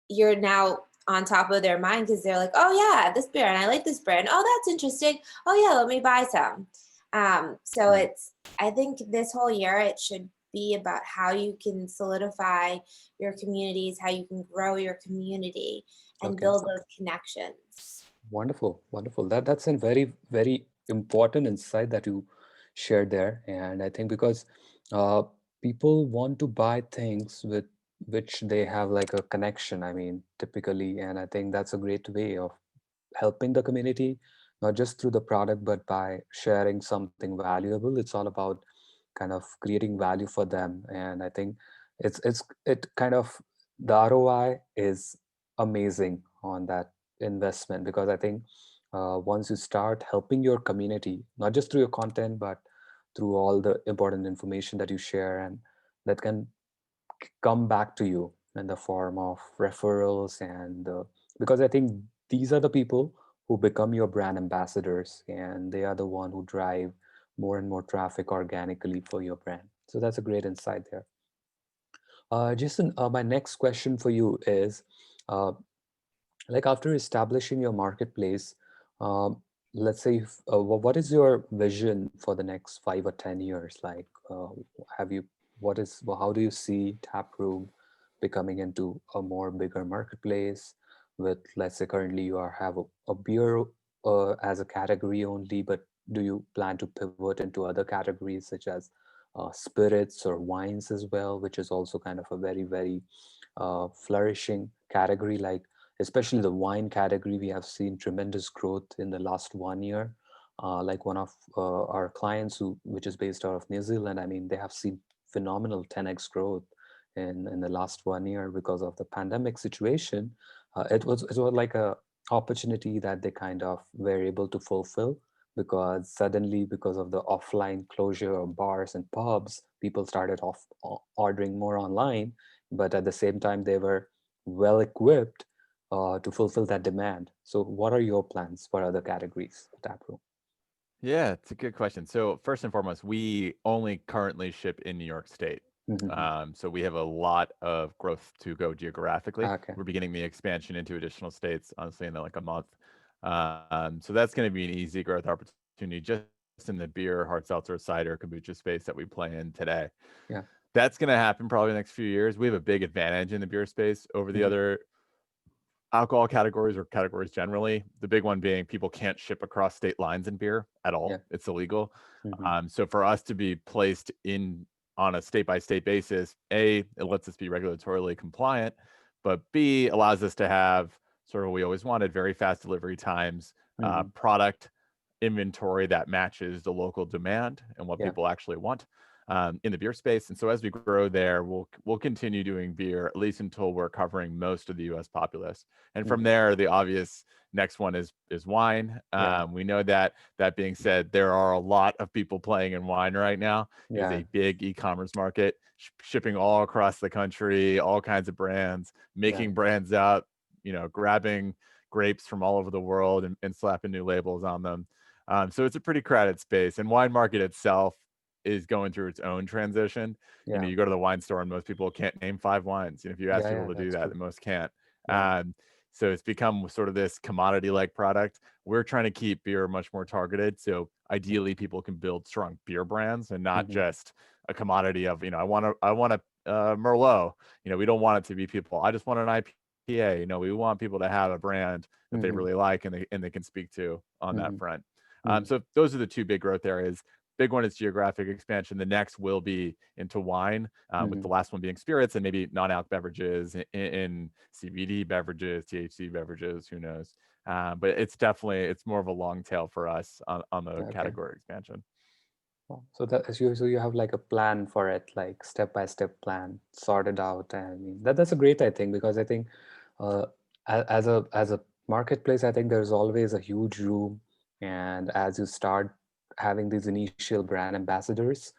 you're now on top of their mind because they're like, oh yeah, this beer, and I like this brand. Oh, that's interesting. Oh yeah, let me buy some. So Right. it's, I think this whole year it should be about how you can solidify your communities, how you can grow your community and Okay. build those connections. Wonderful. Wonderful. That's a very important insight that you shared there. And I think because uh, people want to buy things with which they have like a connection, I mean, typically, and I think that's a great way of helping the community, not just through the product, but by sharing something valuable. It's all about kind of creating value for them. And I think it kind of, the ROI is amazing on that investment, because I think once you start helping your community, not just through your content, but through all the important information that you share, and that can come back to you in the form of referrals, and because I think these are the people who become your brand ambassadors, and they are the one who drive more and more traffic organically for your brand. So that's a great insight there. Jason, my next question for you is, uh, like after establishing your marketplace, um, let's say, what is your vision for the next 5 or 10 years? Like, have you, what is, well, how do you see Taproom becoming into a more bigger marketplace with, let's say, currently you are have a beer as a category only, but do you plan to pivot into other categories such as spirits or wines as well, which is also kind of a very, very flourishing category, like especially the wine category. We have seen tremendous growth in the last 1 year. Like one of our clients, which is based out of New Zealand, I mean, they have seen phenomenal 10x growth in the last 1 year because of the pandemic situation. It was like a opportunity that they kind of were able to fulfill, because suddenly, because of the offline closure of bars and pubs, people started ordering more online, but at the same time they were well equipped to fulfill that demand. So what are your plans for other categories, Taproom? Yeah, it's a good question. So first and foremost, we only currently ship in New York State. Mm-hmm. So we have a lot of growth to go geographically. Okay. We're beginning the expansion into additional states, honestly, in like a month. So that's going to be an easy growth opportunity just in the beer, hard seltzer, cider, kombucha space that we play in today. Yeah. That's going to happen probably the next few years. We have a big advantage in the beer space over the Mm-hmm. other alcohol categories or categories generally. The big one being people can't ship across state lines in beer at Yeah. all. It's illegal. Mm-hmm. So for us to be placed in on a state by state basis, A, it lets us be regulatorily compliant, but B, allows us to have sort of what we always wanted, very fast delivery times, Mm-hmm. product inventory that matches the local demand and what Yeah. people actually want in the beer space. And so as we grow there, we'll continue doing beer at least until we're covering most of the U.S. populace. And from Mm-hmm. there, the obvious next one is wine. Yeah. We know that. That being said, there are a lot of people playing in wine right now. It is Yeah. a big e-commerce market, shipping all across the country, all kinds of brands, Yeah. making brands out, grabbing grapes from all over the world and slapping new labels on them. So it's a pretty crowded space, and wine market itself is going through its own transition. Yeah. You go to the wine store and most people can't name 5 wines. If you ask Yeah. people Yeah. to do That's that, true. the most can't. Yeah. Um, so it's become sort of this commodity-like product. We're trying to keep beer much more targeted. So ideally, people can build strong beer brands and not Mm-hmm. just a commodity of, I want a Merlot. We don't want it to be people. I just want an IPA. We want people to have a brand that they Mm-hmm. really like and they can speak to on that Mm-hmm. front. Mm-hmm. So those are the two big growth areas. Big one is geographic expansion. The next will be into wine, with Mm-hmm. the last one being spirits and maybe non-alc beverages in CBD beverages, THC beverages, who knows? But it's more of a long tail for us on the Okay. category expansion. So so you have like a plan for it, like step by step plan sorted out. And I mean that's a great, I think, because I think uh, as a marketplace, I think there's always a huge room, and as you start having these initial brand ambassadors,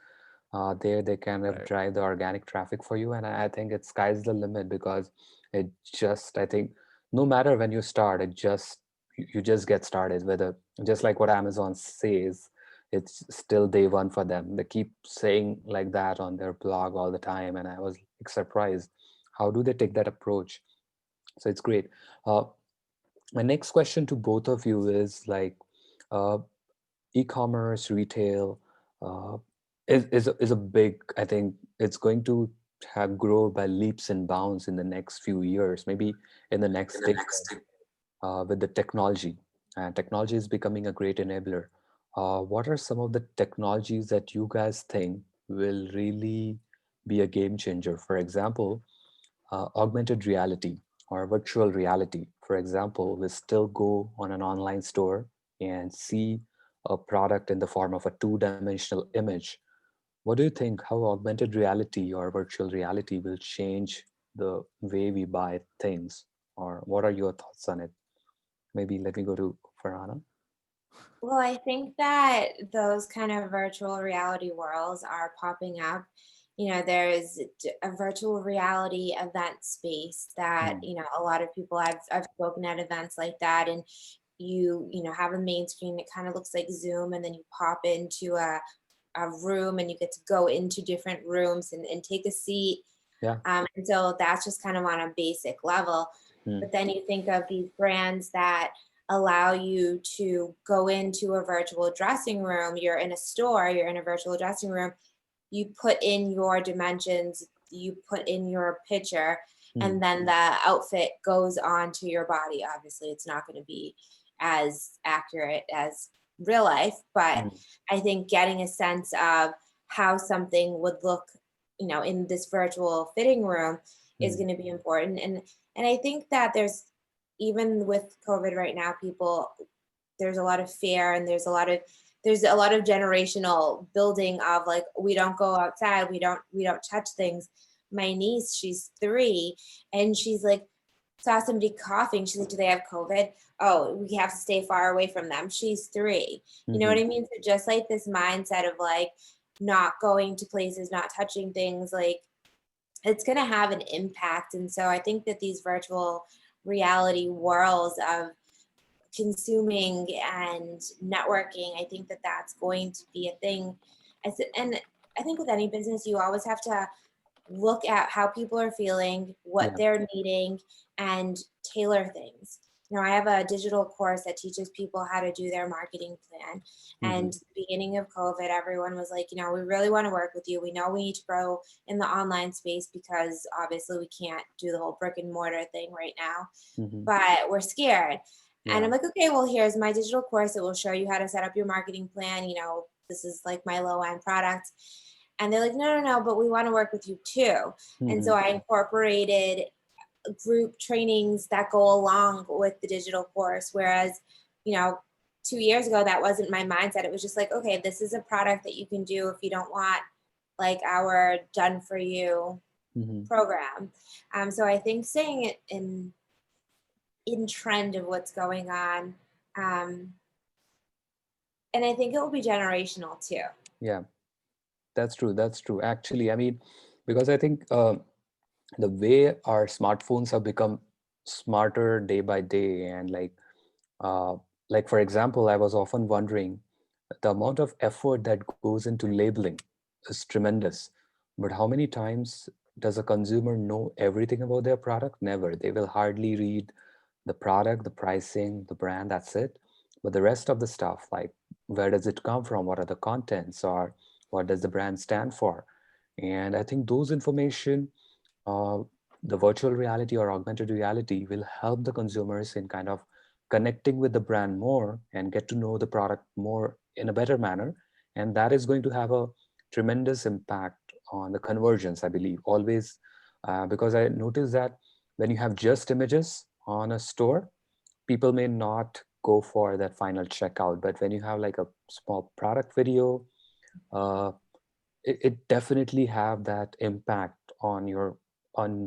they kind of Right. drive the organic traffic for you, and I think it sky's the limit, because it just, I think, no matter when you start, it just you just get started with a, just like what Amazon says, it's still day one for them. They keep saying like that on their blog all the time, and I was like surprised, how do they take that approach? So it's great. uh, my next question to both of you is like, uh, e-commerce retail uh, is a big, I think it's going to have grow by leaps and bounds in the next few years, maybe in the next decade, with the technology. And technology is becoming a great enabler. What are some of the technologies that you guys think will really be a game changer? For example, augmented reality or virtual reality. For example, we still go on an online store and see a product in the form of a two-dimensional image. What do you think, how augmented reality or virtual reality will change the way we buy things? Or what are your thoughts on it? Maybe let me go to Farhana? Well, I think that those kind of virtual reality worlds are popping up. There's a virtual reality event space that, Mm, a lot of people I've spoken at events like that, and you have a main screen that kind of looks like Zoom, and then you pop into a room and you get to go into different rooms and take a seat. yeah. And so that's just kind of on a basic level. Mm, But then you think of these brands that allow you to go into a virtual dressing room. You're in a store, you're in a virtual dressing room. You put in your dimensions, you put in your picture, mm, and then the outfit goes onto your body. Obviously, it's not going to be as accurate as real life, but mm, I think getting a sense of how something would look, in this virtual fitting room is mm, going to be important. And I think that even with COVID right now, there's a lot of fear, and there's a lot of generational building of like, we don't go outside, we don't touch things. My niece, she's 3, and she's like, saw somebody coughing. She's like, do they have COVID? Oh, we have to stay far away from them. She's 3. You know what mhm. I mean? So just like this mindset of like not going to places, not touching things, like it's going to have an impact. And so I think that these virtual reality worlds of consuming and networking, I think that that's going to be a thing. And I think with any business, you always have to look at how people are feeling, what Yeah. they're needing, and tailor things. I have a digital course that teaches people how to do their marketing plan. And Mhm, at the beginning of COVID, everyone was like, we really want to work with you. We know we need to grow in the online space because obviously we can't do the whole brick and mortar thing right now, mhm. but we're scared. And Yeah. I'm like, okay, well, here's my digital course. It will show you how to set up your marketing plan. This is like my low end product. And they're like, no, no, no, but we want to work with you too. And so Mhm, I incorporated group trainings that go along with the digital course. Whereas, you know, 2 years ago, that wasn't my mindset. It was just like, okay, this is a product that you can do if you don't want like our done for you mhm. program. So I think staying it in trend of what's going on. Um, and I think it will be generational too. Yeah, that's true. That's true. Actually, I mean, because I think the way our smartphones have become smarter day by day, and uh, like for example, I was often wondering the amount of effort that goes into labeling is tremendous. But how many times does a consumer know everything about their product? Never. They will hardly read the product, the pricing, the brand, that's it. But the rest of the stuff, like where does it come from? What are the contents? Or what does the brand stand for? And I think those information, uh, the virtual reality or augmented reality will help the consumers in kind of connecting with the brand more and get to know the product more in a better manner. And that is going to have a tremendous impact on the conversions, I believe, always. Because I noticed that when you have just images on a store, people may not go for that final checkout. But when you have like a small product video, uh, it definitely have that impact on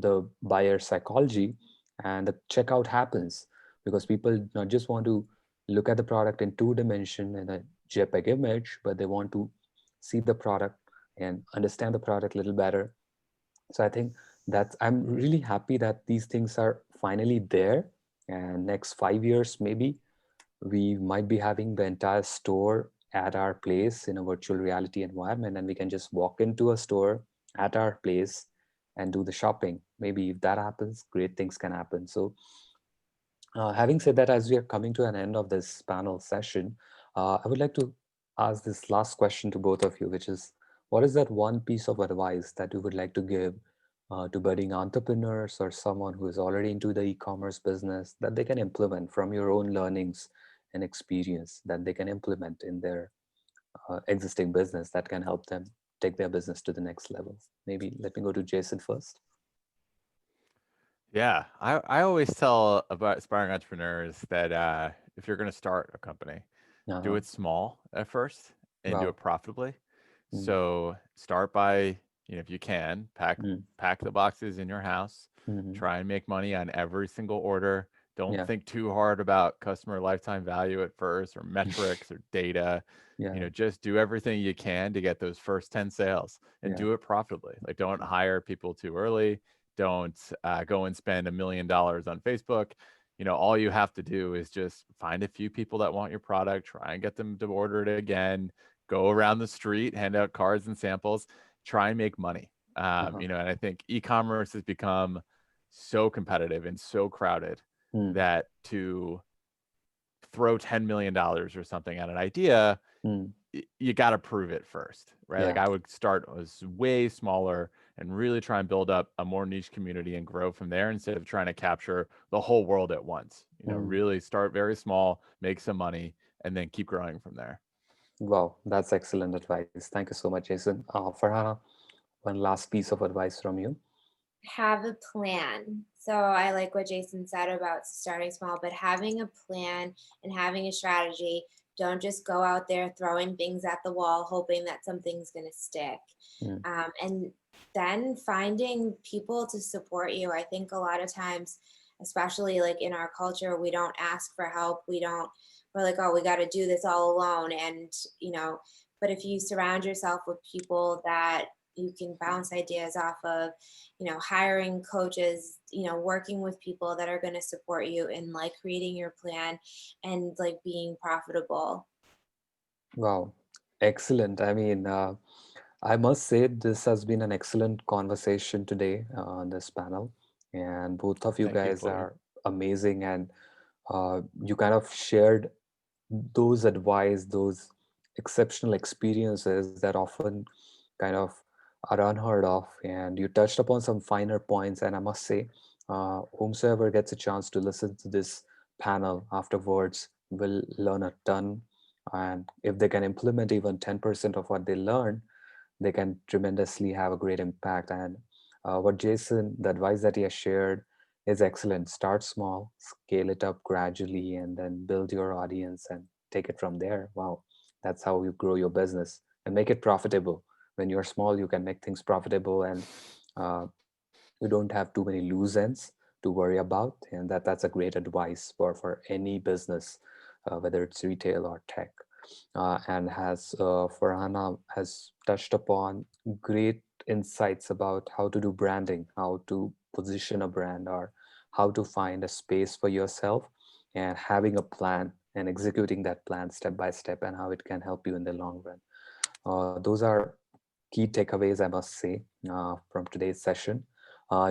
the buyer psychology, and the checkout happens because people not just want to look at the product in 2 dimension in a JPEG image, but they want to see the product and understand the product a little better. So I think that I'm really happy that these things are finally there, and next 5 years maybe we might be having the entire store at our place in a virtual reality environment, and we can just walk into a store at our place and do the shopping. Maybe if that happens, great things can happen. So having said that, as we are coming to an end of this panel session, I would like to ask this last question to both of you, which is, what is that one piece of advice that you would like to give to budding entrepreneurs or someone who is already into the e-commerce business that they can implement from your own learnings and experience that they can implement in their existing business that can help them take their business to the next level? Maybe let me go to Jason first. Yeah, I always tell about aspiring entrepreneurs that if you're going to start a company, do Uh-huh. it small at first and do Wow. it profitably. Mm, So start by, if you can, pack mm, pack the boxes in your house, mhm, try and make money on every single order, Don't Yeah. think too hard about customer lifetime value at first, or metrics or data. Yeah. Just do everything you can to get those first 10 sales and Yeah. do it profitably. Like, don't hire people too early. Don't go and spend $1 million on Facebook. All you have to do is just find a few people that want your product, try and get them to order it again, go around the street, hand out cards and samples, try and make money. Uh-huh. And I think e-commerce has become so competitive and so crowded Mm. that to throw $10 million or something at an idea, Mm. you got to prove it first, right? Like, Yeah. I would start as way smaller and really try and build up a more niche community and grow from there, instead of trying to capture the whole world at once. Mm. Really start very small, make some money, and then keep growing from there. Wow, that's excellent advice. Thank you so much, Jason. Farhana, one last piece of advice from you. Have a plan. So I like what Jason said about starting small, but having a plan and having a strategy. Don't just go out there throwing things at the wall, hoping that something's going to stick. Mm. And then finding people to support you. I think a lot of times, especially like in our culture, we don't ask for help. We're like, oh, we got to do this all alone. And, but if you surround yourself with people that you can bounce ideas off of, hiring coaches, working with people that are going to support you in like creating your plan and like being profitable. Wow, excellent. I mean, I must say this has been an excellent conversation today on this panel, and both of you Thank you, guys Flavia. are amazing, and you kind of shared those advice, those exceptional experiences that often kind of are unheard of, and you touched upon some finer points. And I must say, whomsoever gets a chance to listen to this panel afterwards will learn a ton, and if they can implement even 10% of what they learn, they can tremendously have a great impact. And what Jason, the advice that he has shared is excellent. Start small, scale it up gradually, and then build your audience and take it from there. Wow, that's how you grow your business and make it profitable. When you're small, you can make things profitable, and uh, you don't have too many loose ends to worry about. And that's a great advice for any business, whether it's retail or tech. And has Farhana has touched upon great insights about how to do branding, how to position a brand, or how to find a space for yourself, and having a plan and executing that plan step by step, and how it can help you in the long run. Those are key takeaways, I must say, from today's session.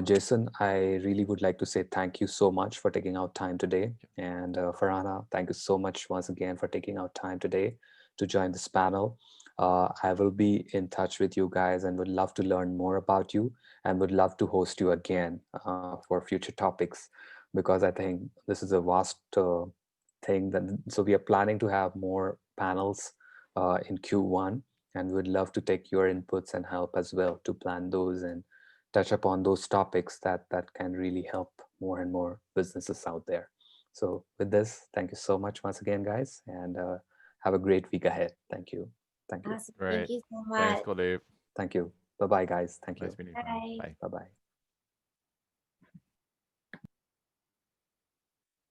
Jason, I really would like to say thank you so much for taking out time today. And Farhana, thank you so much once again for taking out time today to join this panel. I will be in touch with you guys and would love to learn more about you, and would love to host you again for future topics, because I think this is a vast thing. So we are planning to have more panels in Q1, and would love to take your inputs and help as well to plan those and touch upon those topics that can really help more and more businesses out there. So with this, thank you so much once again, guys, and have a great week ahead. Thank you. Thank you. Awesome. Thank Right. you so Thanks, much. Kuldeep. Thank you. Bye bye, guys. Thank Nice you. meeting you, Farhana. Bye. Bye. Bye bye.